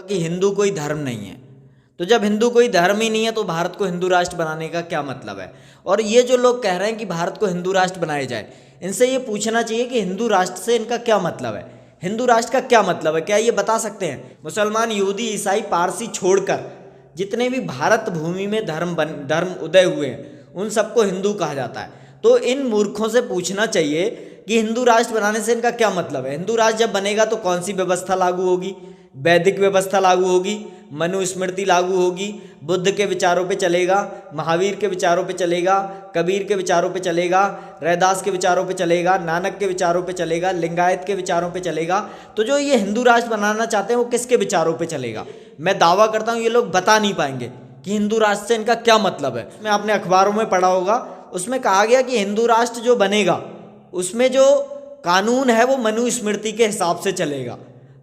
कि हिंदू कोई धर्म नहीं है। तो जब हिंदू कोई धर्म ही नहीं है तो भारत को हिंदू राष्ट्र बनाने का क्या मतलब है। और ये जो लोग कह रहे हैं कि भारत को हिंदू राष्ट्र बनाया जाए, इनसे ये पूछना चाहिए कि हिंदू राष्ट्र से इनका क्या मतलब है, हिंदू राष्ट्र का क्या मतलब है, क्या ये बता सकते हैं। मुसलमान, यहूदी, ईसाई, पारसी छोड़कर जितने भी भारत भूमि में धर्म उदय हुए हैं उन सबको हिंदू कहा जाता है। तो इन मूर्खों से पूछना चाहिए कि हिंदू राष्ट्र बनाने से इनका क्या मतलब है। हिंदू राष्ट्र जब बनेगा तो कौन सी व्यवस्था लागू होगी, वैदिक व्यवस्था लागू होगी, मनुस्मृति लागू होगी, बुद्ध के विचारों पे चलेगा, महावीर के विचारों पे चलेगा, कबीर के विचारों पे चलेगा, रैदास के विचारों पे चलेगा, नानक के विचारों पे चलेगा, लिंगायत के विचारों पे चलेगा। तो जो ये हिंदू राष्ट्र बनाना चाहते हैं वो किसके विचारों पे चलेगा। मैं दावा करता हूँ ये लोग बता नहीं पाएंगे कि हिंदू राष्ट्र से इनका क्या मतलब है। मैं आपने अखबारों में पढ़ा होगा, उसमें कहा गया कि हिंदू राष्ट्र जो बनेगा उसमें जो कानून है वो मनुस्मृति के हिसाब से चलेगा।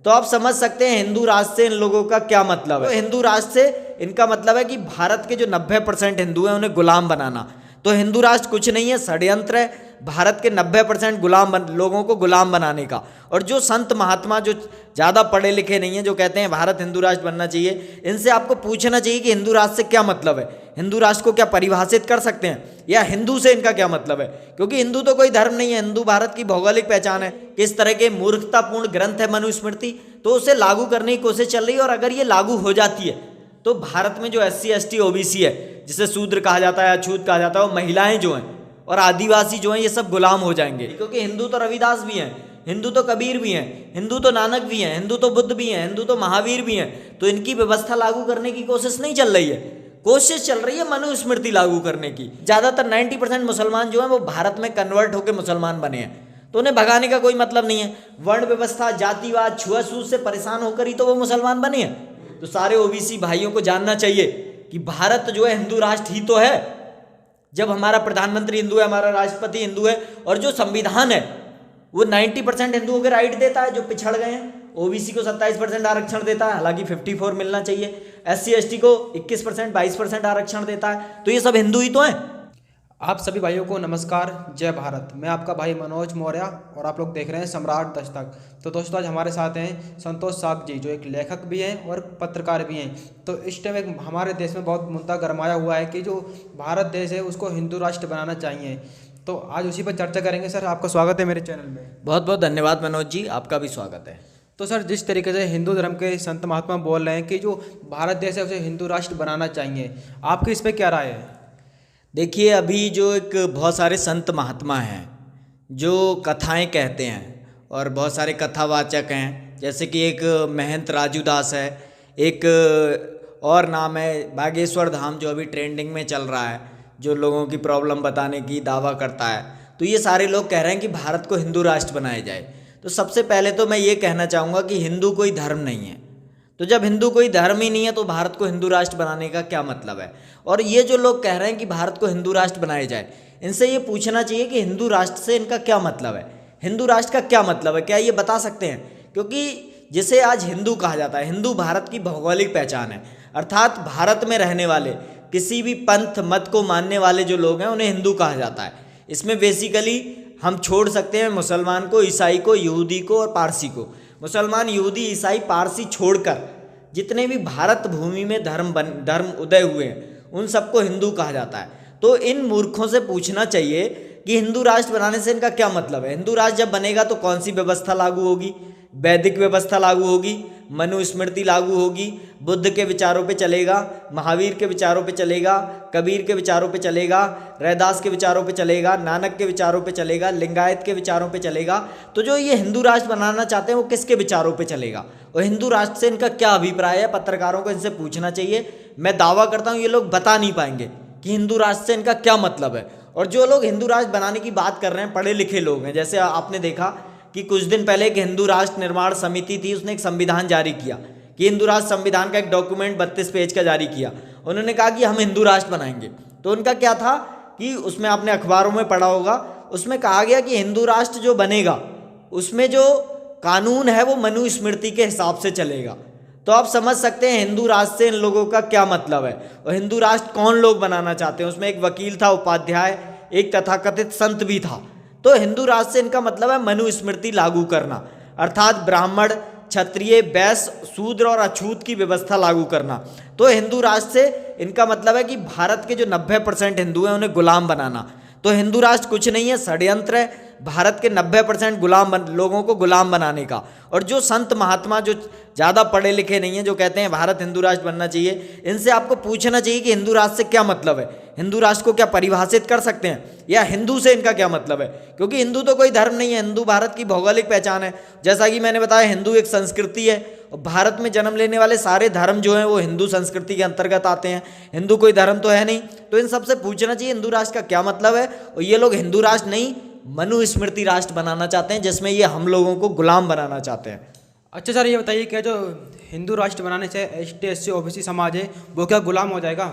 तो आप समझ सकते हैं हिंदू राष्ट्र से इन लोगों का क्या मतलब है। तो हिंदू राष्ट्र से इनका मतलब है कि भारत के जो 90% हिंदू हैं उन्हें गुलाम बनाना। तो हिंदू राष्ट्र कुछ नहीं है, षड्यंत्र है भारत के 90% लोगों को गुलाम बनाने का। और जो संत महात्मा जो ज़्यादा पढ़े लिखे नहीं हैं, जो कहते हैं भारत हिंदू राष्ट्र बनना चाहिए, इनसे आपको पूछना चाहिए कि हिंदू राष्ट्र से क्या मतलब है, हिंदू राष्ट्र को क्या परिभाषित कर सकते हैं, या हिंदू से इनका क्या मतलब है। क्योंकि हिंदू तो कोई धर्म नहीं है, हिंदू भारत की भौगोलिक पहचान है। किस तरह के मूर्खतापूर्ण ग्रंथ है मनुस्मृति, तो उसे लागू करने की कोशिश चल रही है। और अगर ये लागू हो जाती है तो भारत में जो SC ST OBC है, जिसे शूद्र कहा जाता है, अछूत कहा जाता है, वो महिलाएं जो हैं और आदिवासी जो हैं ये सब गुलाम हो जाएंगे। क्योंकि हिंदू तो रविदास भी हैं, हिंदू तो कबीर भी हैं, हिंदू तो नानक भी हैं, हिंदू तो बुद्ध भी हैं, हिंदू तो महावीर भी हैं। तो इनकी व्यवस्था लागू करने की कोशिश नहीं चल रही है, कोशिश चल रही है मनुस्मृति लागू करने की। ज़्यादातर 90% मुसलमान जो हैं वो भारत में कन्वर्ट होकर मुसलमान बने हैं, तो उन्हें भगाने का कोई मतलब नहीं है। वर्ण व्यवस्था, जातिवाद, छुआछूत से परेशान होकर ही तो वो मुसलमान बने हैं। तो सारे OBC भाइयों को जानना चाहिए कि भारत जो है हिंदू राष्ट्र ही तो है। जब हमारा प्रधानमंत्री हिंदू है, हमारा राष्ट्रपति हिंदू है, और जो संविधान है वो 90% हिंदुओं के राइट देता है जो पिछड़ गए हैं। OBC को 27% आरक्षण देता है, हालांकि 54 मिलना चाहिए। SC ST को 21%, 22% आरक्षण देता है। तो ये सब हिंदू ही तो हैं। आप सभी भाइयों को नमस्कार, जय भारत। मैं आपका भाई मनोज मौर्य और आप लोग देख रहे हैं सम्राट दस्तक। तो दोस्तों आज हमारे साथ हैं संतोष साग जी, जो एक लेखक भी हैं और पत्रकार भी हैं। तो इस टाइम एक हमारे देश में बहुत मुद्दा गरमाया हुआ है कि जो भारत देश है उसको हिंदू राष्ट्र बनाना चाहिए। तो आज उसी पर चर्चा करेंगे। सर आपका स्वागत है मेरे चैनल में। बहुत बहुत धन्यवाद मनोज जी, आपका भी स्वागत है। तो सर जिस तरीके से हिंदू धर्म के संत महात्मा बोल रहे हैं कि जो भारत देश है उसे हिंदू राष्ट्र बनाना चाहिए, आपकी इस पर क्या राय है? देखिए, अभी जो एक बहुत सारे संत महात्मा हैं जो कथाएं कहते हैं और बहुत सारे कथावाचक हैं, जैसे कि एक महंत राजू दास है, एक और नाम है बागेश्वर धाम जो अभी ट्रेंडिंग में चल रहा है, जो लोगों की प्रॉब्लम बताने की दावा करता है। तो ये सारे लोग कह रहे हैं कि भारत को हिंदू राष्ट्र बनाया जाए। तो सबसे पहले तो मैं ये कहना चाहूँगा कि हिंदू कोई धर्म नहीं है। तो जब हिंदू कोई धर्म ही नहीं है तो भारत को हिंदू राष्ट्र बनाने का क्या मतलब है। और ये जो लोग कह रहे हैं कि भारत को हिंदू राष्ट्र बनाया जाए, इनसे ये पूछना चाहिए कि हिंदू राष्ट्र से इनका क्या मतलब है, हिंदू राष्ट्र का क्या मतलब है, क्या ये बता सकते हैं। क्योंकि जिसे आज हिंदू कहा जाता है, हिंदू भारत की भौगोलिक पहचान है। अर्थात भारत में रहने वाले किसी भी पंथ मत को मानने वाले जो लोग हैं उन्हें हिंदू कहा जाता है। इसमें बेसिकली हम छोड़ सकते हैं मुसलमान को, ईसाई को, यहूदी को और पारसी को। मुसलमान, यहूदी, ईसाई, पारसी छोड़कर जितने भी भारत भूमि में धर्म उदय हुए हैं उन सबको हिंदू कहा जाता है। तो इन मूर्खों से पूछना चाहिए कि हिंदू राष्ट्र बनाने से इनका क्या मतलब है। हिंदू राष्ट्र जब बनेगा तो कौन सी व्यवस्था लागू होगी, वैदिक व्यवस्था लागू होगी, मनुस्मृति लागू होगी, बुद्ध के विचारों पे चलेगा, महावीर के विचारों पे चलेगा, कबीर के विचारों पे चलेगा, रैदास के विचारों पे चलेगा, नानक के विचारों पे चलेगा, लिंगायत के विचारों पे चलेगा। तो जो ये हिंदू राष्ट्र बनाना चाहते हैं वो किसके विचारों पे चलेगा और हिंदू राष्ट्र से इनका क्या अभिप्राय है। पत्रकारों को इनसे पूछना चाहिए। मैं दावा करता हूँ ये लोग बता नहीं पाएंगे कि हिंदू राष्ट्र से इनका क्या मतलब है। और जो लोग हिंदू राष्ट्र बनाने की बात कर रहे हैं पढ़े लिखे लोग हैं। जैसे आपने देखा कि कुछ दिन पहले एक हिंदू राष्ट्र निर्माण समिति थी, उसने एक संविधान जारी किया कि हिंदू राष्ट्र संविधान का एक डॉक्यूमेंट 32 पेज का जारी किया। उन्होंने कहा कि हम हिंदू राष्ट्र बनाएंगे। तो उनका क्या था कि उसमें आपने अखबारों में पढ़ा होगा, उसमें कहा गया कि हिंदू राष्ट्र जो बनेगा उसमें जो कानून है वो मनुस्मृति के हिसाब से चलेगा। तो आप समझ सकते हैं हिंदू राष्ट्र से इन लोगों का क्या मतलब है और हिंदू राष्ट्र कौन लोग बनाना चाहते हैं। उसमें एक वकील था, उपाध्याय, एक तथाकथित संत भी था। तो हिंदू राष्ट्र से इनका मतलब है मनुस्मृति लागू करना, अर्थात ब्राह्मण, क्षत्रिय, वैश्य, शूद्र और अछूत की व्यवस्था लागू करना। तो हिंदू राष्ट्र से इनका मतलब है कि भारत के जो 90% हिंदू हैं उन्हें गुलाम बनाना। तो हिंदू राष्ट्र कुछ नहीं है, षड्यंत्र है भारत के 90% लोगों को गुलाम बनाने का। और जो संत महात्मा जो ज़्यादा पढ़े लिखे नहीं हैं, जो कहते हैं भारत हिंदू राष्ट्र बनना चाहिए, इनसे आपको पूछना चाहिए कि हिंदू राष्ट्र से क्या मतलब है, हिंदू राष्ट्र को क्या परिभाषित कर सकते हैं, या हिंदू से इनका क्या मतलब है। क्योंकि हिंदू तो कोई धर्म नहीं है, हिंदू भारत की भौगोलिक पहचान है। जैसा कि मैंने बताया, हिंदू एक संस्कृति है और भारत में जन्म लेने वाले सारे धर्म जो हैं वो हिंदू संस्कृति के अंतर्गत आते हैं। हिंदू कोई धर्म तो है नहीं। तो इन सबसे पूछना चाहिए हिंदू राष्ट्र का क्या मतलब है। और ये लोग हिंदू राष्ट्र नहीं, मनुस्मृति राष्ट्र बनाना चाहते हैं, जिसमें ये हम लोगों को गुलाम बनाना चाहते हैं। अच्छा सर, ये बताइए क्या जो हिंदू राष्ट्र बनाने से ST SC OBC समाज है वो क्या गुलाम हो जाएगा?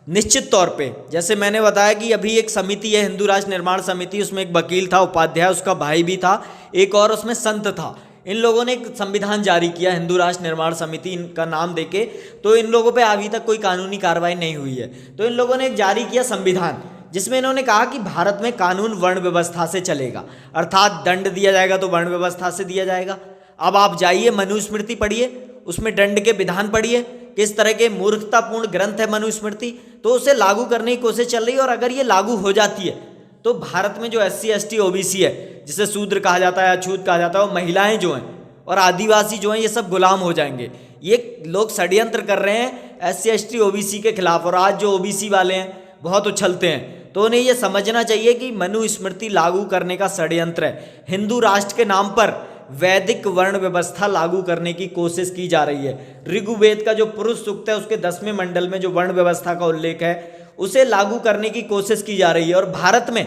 निश्चित तौर पे। जैसे मैंने बताया कि अभी एक समिति है, हिंदू राष्ट्र निर्माण समिति, उसमें एक वकील था, उपाध्याय, उसका भाई भी था, एक और उसमें संत था। इन लोगों ने एक संविधान जारी किया, हिंदू राष्ट्र निर्माण समिति इनका नाम देके। तो इन लोगों पे अभी तक कोई कानूनी कार्रवाई नहीं हुई है। तो इन लोगों ने एक जारी किया संविधान, जिसमें इन्होंने कहा कि भारत में कानून वर्ण व्यवस्था से चलेगा, अर्थात दंड दिया जाएगा तो वर्ण व्यवस्था से दिया जाएगा। अब आप जाइए मनुस्मृति पढ़िए, उसमें दंड के विधान पढ़िए, किस तरह के मूर्खतापूर्ण ग्रंथ है मनुस्मृति। तो उसे लागू करने की कोशिश चल रही है। और अगर ये लागू हो जाती है तो भारत में जो SC ST OBC है, जिसे शूद्र कहा जाता है, अछूत कहा जाता है, वो महिलाएं जो हैं और आदिवासी जो हैं, ये सब गुलाम हो जाएंगे। ये लोग षड्यंत्र कर रहे हैं SC ST OBC के खिलाफ। और आज जो OBC वाले हैं बहुत उछलते हैं, तो उन्हें ये समझना चाहिए कि मनुस्मृति लागू करने का षड्यंत्र है। हिंदू राष्ट्र के नाम पर वैदिक वर्ण व्यवस्था लागू करने की कोशिश की जा रही है। ऋग्वेद का जो पुरुष सूक्त है, उसके 10वें मंडल में जो वर्ण व्यवस्था का उल्लेख है, उसे लागू करने की कोशिश की जा रही है। और भारत में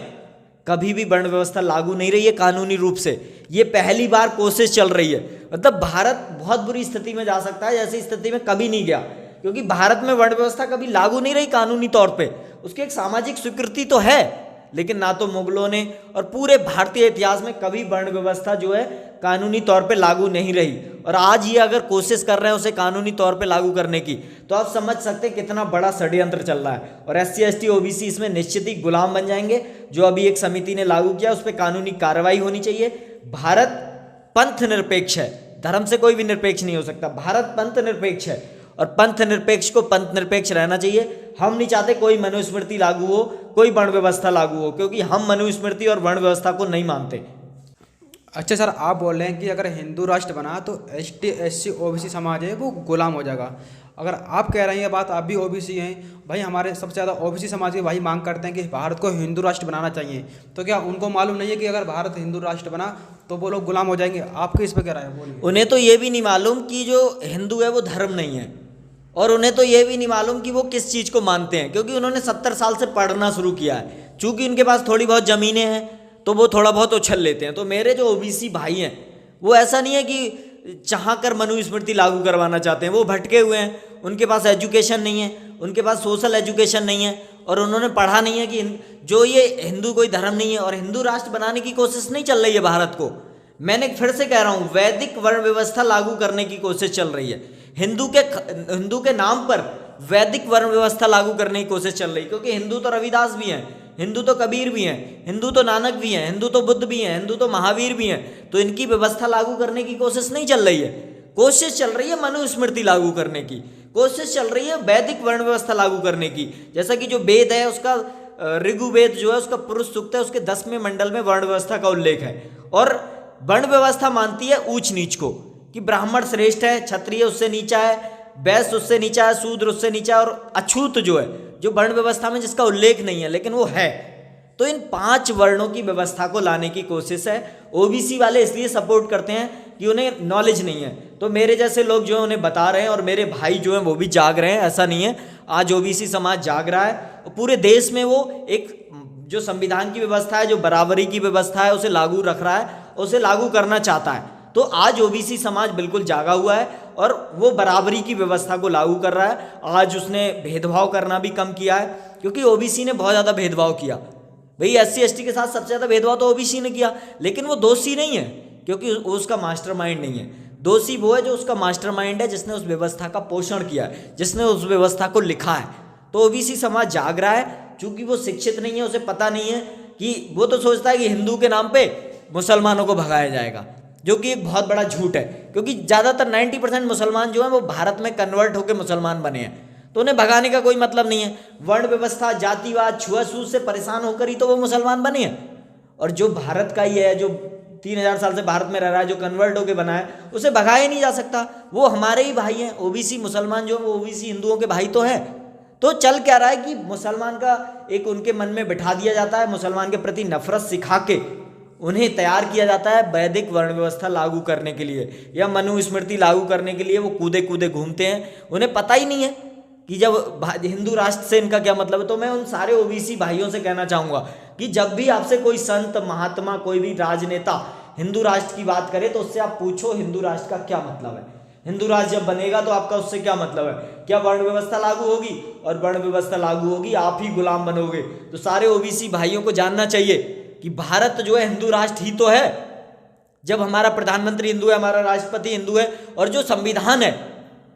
कभी भी वर्ण व्यवस्था लागू नहीं रही है कानूनी रूप से। ये पहली बार कोशिश चल रही है। मतलब भारत बहुत बुरी स्थिति में जा सकता है, जैसी स्थिति में कभी नहीं गया। क्योंकि भारत में वर्ण व्यवस्था कभी लागू नहीं रही कानूनी तौर पे। उसकी एक सामाजिक स्वीकृति तो है, लेकिन ना तो मुगलों ने और पूरे भारतीय इतिहास में कभी वर्ण व्यवस्था जो है कानूनी तौर पे लागू नहीं रही। और आज ये अगर कोशिश कर रहे हैं उसे कानूनी तौर पे लागू करने की, तो आप समझ सकते हैं कितना बड़ा षड्यंत्र चल रहा है। और SC ST OBC इसमें निश्चित ही गुलाम बन जाएंगे। जो अभी एक समिति ने लागू किया, उस पर कानूनी कार्रवाई होनी चाहिए। भारत पंथ निरपेक्ष है, धर्म से कोई भी निरपेक्ष नहीं हो सकता। भारत पंथ निरपेक्ष है और पंथ निरपेक्ष को पंथ निरपेक्ष रहना चाहिए। हम नहीं चाहते कोई मनुस्मृति लागू हो, कोई वर्ण व्यवस्था लागू हो, क्योंकि हम मनुस्मृति और वर्ण व्यवस्था को नहीं मानते। अच्छा सर, आप बोल रहे हैं कि अगर हिंदू राष्ट्र बना तो ST SC OBC समाज है वो गुलाम हो जाएगा। अगर आप कह रहे हैं ये बात, आप भी OBC हैं भाई, हमारे सबसे ज़्यादा OBC समाज के भाई मांग करते हैं कि भारत को हिंदू राष्ट्र बनाना चाहिए। तो क्या उनको मालूम नहीं है कि अगर भारत हिंदू राष्ट्र बना तो वो लोग गुलाम हो जाएंगे? आपके इस पर क्या राय है, बोलिए। उन्हें तो ये भी नहीं मालूम कि जो हिंदू है वो धर्म नहीं है। और उन्हें तो ये भी नहीं मालूम कि वो किस चीज़ को मानते हैं, क्योंकि उन्होंने 70 साल से पढ़ना शुरू किया है। चूँकि उनके पास थोड़ी बहुत ज़मीनें हैं तो वो थोड़ा बहुत उछल लेते हैं। तो मेरे जो OBC भाई हैं वो ऐसा नहीं है कि चाह कर मनुस्मृति लागू करवाना चाहते हैं। वो भटके हुए हैं, उनके पास एजुकेशन नहीं है, उनके पास सोशल एजुकेशन नहीं है, और उन्होंने पढ़ा नहीं है कि जो ये हिंदू कोई धर्म नहीं है। और हिंदू राष्ट्र बनाने की कोशिश नहीं चल रही है भारत को। मैंने फिर से कह रहा हूँ, वैदिक वर्ण व्यवस्था लागू करने की कोशिश चल रही है। हिंदू के नाम पर वैदिक वर्ण व्यवस्था लागू करने की कोशिश चल रही है। क्योंकि हिंदू तो रविदास भी हैं, हिंदू तो कबीर भी हैं, हिंदू तो नानक भी हैं, हिंदू तो बुद्ध भी हैं, हिंदू तो महावीर भी हैं। तो इनकी व्यवस्था लागू करने की कोशिश नहीं चल रही है। कोशिश चल रही है मनुस्मृति लागू करने की, कोशिश चल रही है वैदिक वर्ण व्यवस्था लागू करने की। जैसा कि जो वेद है उसका, ऋग्वेद जो है उसका पुरुष सूक्त है, उसके 10वें मंडल में वर्ण व्यवस्था का उल्लेख है। और वर्ण व्यवस्था मानती है ऊंच नीच को, कि ब्राह्मण श्रेष्ठ है, क्षत्रिय उससे नीचा है, वैश्य उससे नीचा है, शूद्र उससे नीचा है, और अछूत जो है, जो वर्ण व्यवस्था में जिसका उल्लेख नहीं है लेकिन वो है। तो इन 5 वर्णों की व्यवस्था को लाने की कोशिश है। OBC वाले इसलिए सपोर्ट करते हैं कि उन्हें नॉलेज नहीं है। तो मेरे जैसे लोग जो हैं उन्हें बता रहे हैं, और मेरे भाई जो हैं वो भी जाग रहे हैं। ऐसा नहीं है, आज OBC समाज जाग रहा है। पूरे देश में वो एक जो संविधान की व्यवस्था है, जो बराबरी की व्यवस्था है, उसे लागू रख रहा है, उसे लागू करना चाहता है। तो आज OBC समाज बिल्कुल जागा हुआ है और वो बराबरी की व्यवस्था को लागू कर रहा है। आज उसने भेदभाव करना भी कम किया है, क्योंकि OBC ने बहुत ज़्यादा भेदभाव किया। भाई SC ST के साथ सबसे ज़्यादा भेदभाव तो OBC ने किया, लेकिन वो दोषी नहीं है, क्योंकि वो उसका मास्टरमाइंड नहीं है। दोषी वो है जो उसका मास्टरमाइंड है, जिसने उस व्यवस्था का पोषण किया है, जिसने उस व्यवस्था को लिखा है। तो OBC समाज जाग रहा है, चूँकि वो शिक्षित नहीं है, उसे पता नहीं है कि वो तो सोचता है कि हिंदू के नाम पे मुसलमानों को भगाया जाएगा। जो कि एक बहुत बड़ा झूठ है, क्योंकि ज़्यादातर 90% मुसलमान जो हैं वो भारत में कन्वर्ट होकर मुसलमान बने हैं, तो उन्हें भगाने का कोई मतलब नहीं है। वर्ण व्यवस्था, जातिवाद, छुआछूत से परेशान होकर ही तो वो मुसलमान बने हैं। और जो भारत का ही है, जो 3000 साल से भारत में रह रहा है, जो कन्वर्ट होकर बना है, उसे भगाया नहीं जा सकता। वो हमारे ही भाई हैं। ओबीसी मुसलमान जो वो ओबीसी हिंदुओं के भाई तो है। तो चल क्या रहा है कि मुसलमान का एक उनके मन में बिठा दिया जाता है, मुसलमान के प्रति नफरत सिखा के उन्हें तैयार किया जाता है वैदिक वर्ण व्यवस्था लागू करने के लिए या मनुस्मृति लागू करने के लिए। वो कूदे कूदे घूमते हैं, उन्हें पता ही नहीं है कि जब हिंदू राष्ट्र से इनका क्या मतलब है। तो मैं उन सारे ओबीसी भाइयों से कहना चाहूँगा कि जब भी आपसे कोई संत, महात्मा, कोई भी राजनेता हिंदू राष्ट्र की बात करे तो उससे आप पूछो हिंदू राष्ट्र का क्या मतलब है। हिंदू राष्ट्र जब बनेगा तो आपका उससे क्या मतलब है? क्या वर्ण व्यवस्था लागू होगी? और वर्ण व्यवस्था लागू होगी, आप ही गुलाम बनोगे। तो सारे ओबीसी भाइयों को जानना चाहिए कि भारत जो है हिंदू राष्ट्र ही तो है। जब हमारा प्रधानमंत्री हिंदू है, हमारा राष्ट्रपति हिंदू है, और जो संविधान है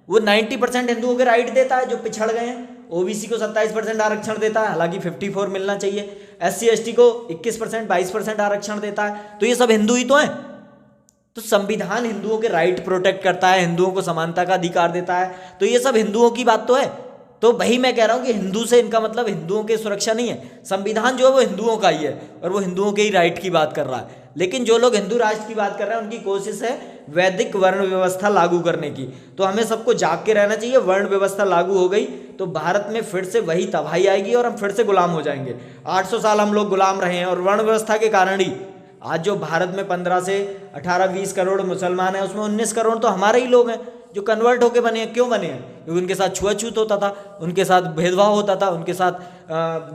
वो 90% हिंदुओं के राइट देता है जो पिछड़ गए हैं। ओबीसी को 27% आरक्षण देता है, हालांकि 54 मिलना चाहिए। एससी एसटी को 21%, 22% आरक्षण देता है। तो ये सब हिंदू ही तो हैं। तो संविधान हिंदुओं के राइट प्रोटेक्ट करता है, हिंदुओं को समानता का अधिकार देता है। तो ये सब हिंदुओं की बात तो है। तो वही मैं कह रहा हूँ कि हिंदू से इनका मतलब हिंदुओं की सुरक्षा नहीं है। संविधान जो है वो हिंदुओं का ही है और वो हिंदुओं के ही राइट की बात कर रहा है। लेकिन जो लोग हिंदू राष्ट्र की बात कर रहे हैं उनकी कोशिश है वैदिक वर्ण व्यवस्था लागू करने की। तो हमें सबको जाग के रहना चाहिए। वर्ण व्यवस्था लागू हो गई तो भारत में फिर से वही तबाही आएगी और हम फिर से गुलाम हो जाएंगे। 800 साल हम लोग गुलाम रहे हैं और वर्ण व्यवस्था के कारण ही आज जो भारत में 15 से 18-20 करोड़ मुसलमान हैं, उसमें 19 करोड़ तो हमारे ही लोग हैं जो कन्वर्ट होके बने हैं। क्यों बने हैं? क्योंकि उनके साथ छुआछूत होता था, उनके साथ भेदभाव होता था, उनके साथ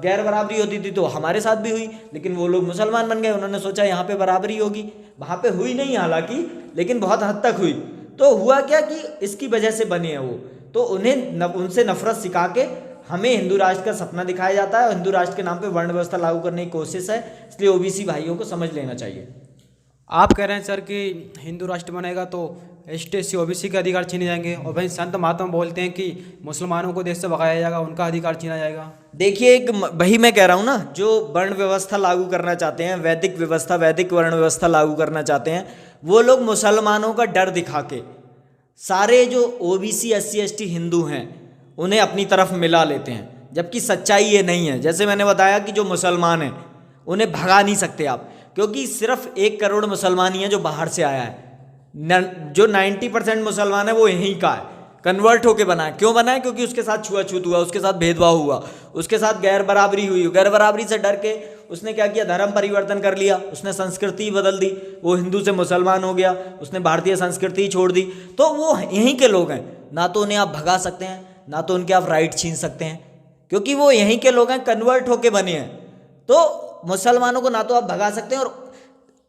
गैर बराबरी होती थी। तो हमारे साथ भी हुई, लेकिन वो लोग मुसलमान बन गए। उन्होंने सोचा यहाँ पे बराबरी होगी, वहाँ पे हुई नहीं हालांकि, लेकिन बहुत हद तक हुई। तो हुआ क्या कि इसकी वजह से बने हैं वो। तो उन्हें उनसे नफरत सिखा के हमें हिंदू राष्ट्र का सपना दिखाया जाता है और हिंदू राष्ट्र के नाम पे वर्ण व्यवस्था लागू करने की कोशिश है। इसलिए ओबीसी भाइयों को समझ लेना चाहिए। आप कह रहे हैं सर कि हिंदू राष्ट्र बनेगा तो एसटी एससी ओबीसी के अधिकार छीने जाएंगे, और वहीं संत महात्मा बोलते हैं कि मुसलमानों को देश से भगाया जाएगा, उनका अधिकार छीना जाएगा। देखिए, एक वही मैं कह रहा हूँ ना, जो वर्ण व्यवस्था लागू करना चाहते हैं, वैदिक व्यवस्था, वैदिक वर्ण व्यवस्था लागू करना चाहते हैं, वो लोग मुसलमानों का डर दिखा के सारे जो ओबीसी एससी एसटी हिंदू हैं उन्हें अपनी तरफ मिला लेते हैं, जबकि सच्चाई ये नहीं है। जैसे मैंने बताया कि जो मुसलमान हैं उन्हें भगा नहीं सकते आप, क्योंकि सिर्फ 1 करोड़ मुसलमान ही है जो बाहर से आया है। जो 90% मुसलमान है वो यहीं का है, कन्वर्ट होके बना है। क्यों बना है? क्योंकि उसके साथ छुआछूत हुआ, उसके साथ भेदभाव हुआ, उसके साथ गैर बराबरी हुई। गैर बराबरी से डर के उसने क्या किया? धर्म परिवर्तन कर लिया, उसने संस्कृति बदल दी, वो हिंदू से मुसलमान हो गया, उसने भारतीय संस्कृति छोड़ दी। तो वो यहीं के लोग हैं, ना तो उन्हें आप भगा सकते हैं, ना तो उनके आप राइट छीन सकते हैं, क्योंकि वो यहीं के लोग हैं, कन्वर्ट होके बने हैं। तो मुसलमानों को ना तो आप भगा सकते हैं, और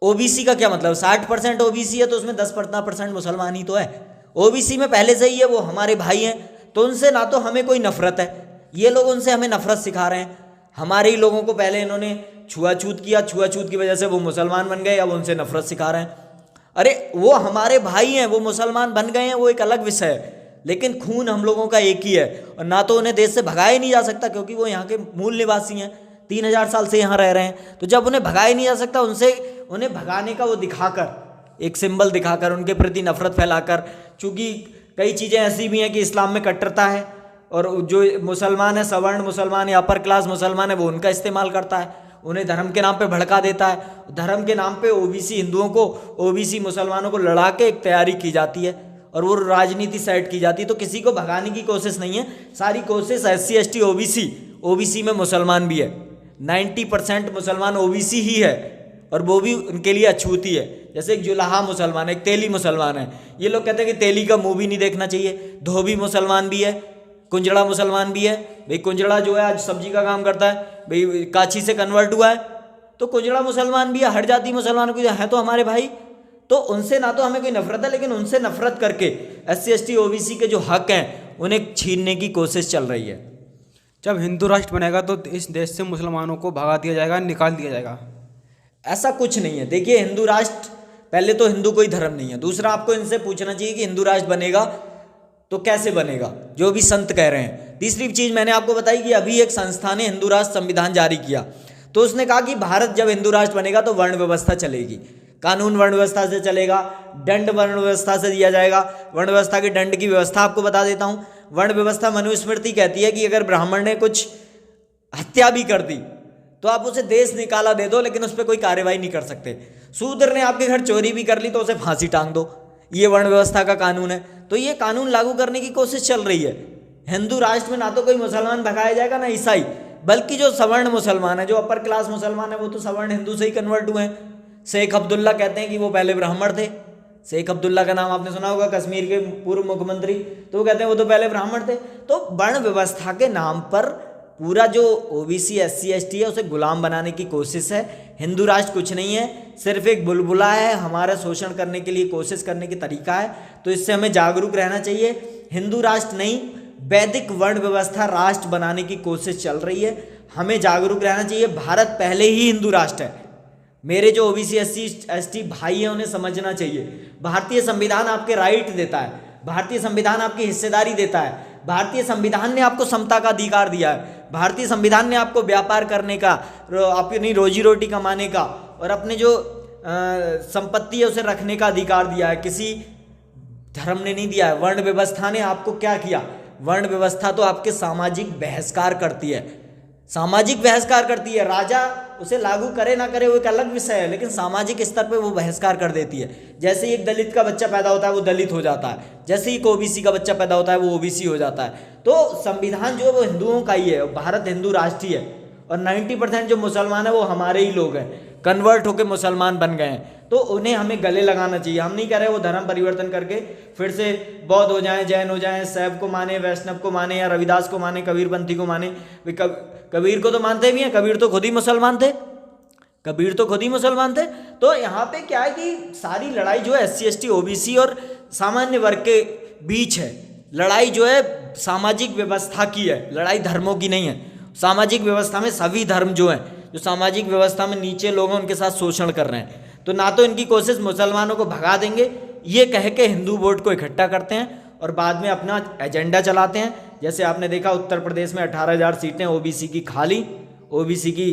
ओबीसी का क्या मतलब? 60% ओबीसी है तो उसमें 10% मुसलमान ही तो है। ओबीसी में पहले से ही है, वो हमारे भाई हैं, तो उनसे ना तो हमें कोई नफरत है, ये लोग उनसे हमें नफरत सिखा रहे हैं। हमारे ही लोगों को पहले इन्होंने छुआछूत किया, छुआछूत की वजह से वो मुसलमान बन गए, अब उनसे नफरत सिखा रहे हैं। अरे वो हमारे भाई हैं, वो मुसलमान बन गए हैं, वो एक अलग विषय है, लेकिन खून हम लोगों का एक ही है। और ना तो उन्हें देश से भगाया नहीं जा सकता, क्योंकि वो यहाँ के मूल निवासी हैं, 3000 साल से यहाँ रह रहे हैं। तो जब उन्हें भगाया नहीं जा सकता, उन्हें भगाने का वो दिखाकर, एक सिंबल दिखाकर, उनके प्रति नफरत फैलाकर, चूँकि कई चीज़ें ऐसी भी हैं कि इस्लाम में कट्टरता है, और जो मुसलमान है, सवर्ण मुसलमान या अपर क्लास मुसलमान है, वो उनका इस्तेमाल करता है, उन्हें धर्म के नाम पे भड़का देता है। धर्म के नाम पे ओबीसी हिंदुओं को, ओबीसी मुसलमानों को लड़ा के एक तैयारी की जाती है और वो राजनीति सेट की जाती है। तो किसी को भगाने की कोशिश नहीं है, सारी कोशिश एससी एसटी ओबीसी में मुसलमान भी है। 90% मुसलमान ओबीसी ही है, और वो भी उनके लिए अछूती है। जैसे एक जुलाहा मुसलमान है, एक तेली मुसलमान है। ये लोग कहते हैं कि तेली का मुंह भी नहीं देखना चाहिए। धोबी मुसलमान भी है, कुंजड़ा मुसलमान भी है। भाई कुंजड़ा जो है आज सब्जी का काम करता है, भाई काची से कन्वर्ट हुआ है, तो कुंजड़ा मुसलमान भी है। हर जाति मुसलमान भी है तो हमारे भाई। तो उनसे ना तो हमें कोई नफरत है, लेकिन उनसे नफरत करके एससी एसटी ओबीसी के जो हक हैं उन्हें छीनने की कोशिश चल रही है। जब हिंदू राष्ट्र बनेगा तो इस देश से मुसलमानों को भगा दिया जाएगा, निकाल दिया जाएगा। ऐसा कुछ नहीं है। देखिए, हिंदू राष्ट्र, पहले तो हिंदू कोई धर्म नहीं है। दूसरा, आपको इनसे पूछना चाहिए कि हिंदू राष्ट्र बनेगा तो कैसे बनेगा, जो भी संत कह रहे हैं। तीसरी चीज़ मैंने आपको बताई कि अभी एक संस्था ने हिंदू राष्ट्र संविधान जारी किया, तो उसने कहा कि भारत जब हिंदू राष्ट्र बनेगा तो वर्ण व्यवस्था चलेगी। कानून वर्ण व्यवस्था से चलेगा, दंड वर्ण व्यवस्था से दिया जाएगा। वर्ण व्यवस्था के दंड की व्यवस्था आपको बता देता हूँ। वर्ण व्यवस्था मनुस्मृति कहती है कि अगर ब्राह्मण ने कुछ हत्या भी कर दी तो आप उसे देश निकाला दे दो, लेकिन उस पर कोई कार्यवाही नहीं कर सकते। शूद्र ने आपके घर चोरी भी कर ली तो उसे फांसी टांग दो। ये वर्ण व्यवस्था का कानून है। तो ये कानून लागू करने की कोशिश चल रही है। हिंदू राष्ट्र में ना तो कोई मुसलमान भगाया जाएगा ना ईसाई, बल्कि जो सवर्ण मुसलमान है, जो अपर क्लास मुसलमान है, वो तो सवर्ण हिंदू से ही कन्वर्ट हुए हैं। शेख अब्दुल्ला कहते हैं कि वो पहले ब्राह्मण थे। शेख अब्दुल्ला का नाम आपने सुना होगा, कश्मीर के पूर्व मुख्यमंत्री। तो वो कहते हैं वो तो पहले ब्राह्मण थे। तो वर्ण व्यवस्था के नाम पर पूरा जो ओबीसी SC ST है उसे गुलाम बनाने की कोशिश है। हिंदू राष्ट्र कुछ नहीं है, सिर्फ एक बुलबुला है, हमारा शोषण करने के लिए कोशिश करने की तरीका है। तो इससे हमें जागरूक रहना चाहिए। हिंदू राष्ट्र नहीं, वैदिक वर्ण व्यवस्था राष्ट्र बनाने की कोशिश चल रही है। हमें जागरूक रहना चाहिए। भारत पहले ही हिंदू राष्ट्र है। मेरे जो ओबीसी SC ST भाई हैं उन्हें समझना चाहिए। भारतीय संविधान आपके राइट देता है, भारतीय संविधान आपकी हिस्सेदारी देता है, भारतीय संविधान ने आपको समता का अधिकार दिया है, भारतीय संविधान ने आपको व्यापार करने का, अपनी रोजी रोटी कमाने का और अपने जो संपत्ति है उसे रखने का अधिकार दिया है। किसी धर्म ने नहीं दिया है। वर्ण व्यवस्था ने आपको क्या किया? वर्ण व्यवस्था तो आपके सामाजिक बहिष्कार करती है, सामाजिक बहिष्कार करती है। राजा उसे लागू करे ना करे वो एक अलग विषय है, लेकिन सामाजिक स्तर पे वो बहिष्कार कर देती है। जैसे ही एक दलित का बच्चा पैदा होता है वो दलित हो जाता है, जैसे ही एक ओबीसी का बच्चा पैदा होता है वो ओबीसी हो जाता है। तो संविधान जो है वो हिंदुओं का ही है। भारत हिंदू राष्ट्र ही है और 90% जो मुसलमान है वो हमारे ही लोग हैं, कन्वर्ट होकर मुसलमान बन गए हैं। तो उन्हें हमें गले लगाना चाहिए। हम नहीं कह रहे वो धर्म परिवर्तन करके फिर से बौद्ध हो जाएं, जैन हो जाएं, शैव को माने, वैष्णव को माने या रविदास को माने, कबीरपंथी को माने। कबीर को तो मानते भी हैं, कबीर तो खुद ही मुसलमान थे, कबीर तो खुद ही मुसलमान थे। तो यहाँ पे क्या है कि सारी लड़ाई जो है SC ST OBC और सामान्य वर्ग के बीच है। लड़ाई जो है सामाजिक व्यवस्था की है, लड़ाई धर्मों की नहीं है। सामाजिक व्यवस्था में सभी धर्म जो हैं, जो सामाजिक व्यवस्था में नीचे लोग हैं उनके साथ शोषण कर रहे हैं। तो ना तो इनकी कोशिश मुसलमानों को भगा देंगे ये कह के हिंदू वोट को इकट्ठा करते हैं और बाद में अपना एजेंडा चलाते हैं। जैसे आपने देखा उत्तर प्रदेश में 18,000 सीटें OBC की खाली, OBC की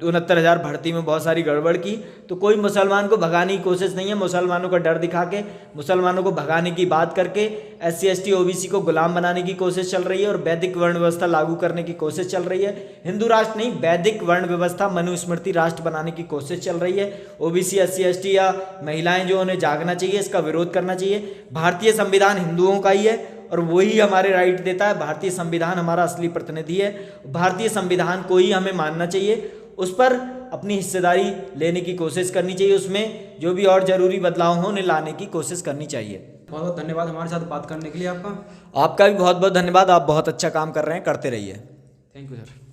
69,000 भर्ती में बहुत सारी गड़बड़ की। तो कोई मुसलमान को भगाने की कोशिश नहीं है। मुसलमानों का डर दिखा के, मुसलमानों को भगाने की बात करके SC ST OBC को गुलाम बनाने की कोशिश चल रही है और वैदिक वर्ण व्यवस्था लागू करने की कोशिश चल रही है। हिंदू राष्ट्र नहीं, वैदिक वर्ण व्यवस्था मनुस्मृति राष्ट्र बनाने की कोशिश चल रही है। OBC SC ST या महिलाएं जो उन्हें जागना चाहिए, इसका विरोध करना चाहिए। भारतीय संविधान हिंदुओं का ही है और वही हमारे राइट देता है। भारतीय संविधान हमारा असली प्रतिनिधि है। भारतीय संविधान को ही हमें मानना चाहिए, उस पर अपनी हिस्सेदारी लेने की कोशिश करनी चाहिए, उसमें जो भी और ज़रूरी बदलाव हों उन्हें लाने की कोशिश करनी चाहिए। बहुत बहुत धन्यवाद हमारे साथ बात करने के लिए। आपका भी बहुत बहुत धन्यवाद। आप बहुत अच्छा काम कर रहे हैं, करते रहिए। Thank you sir.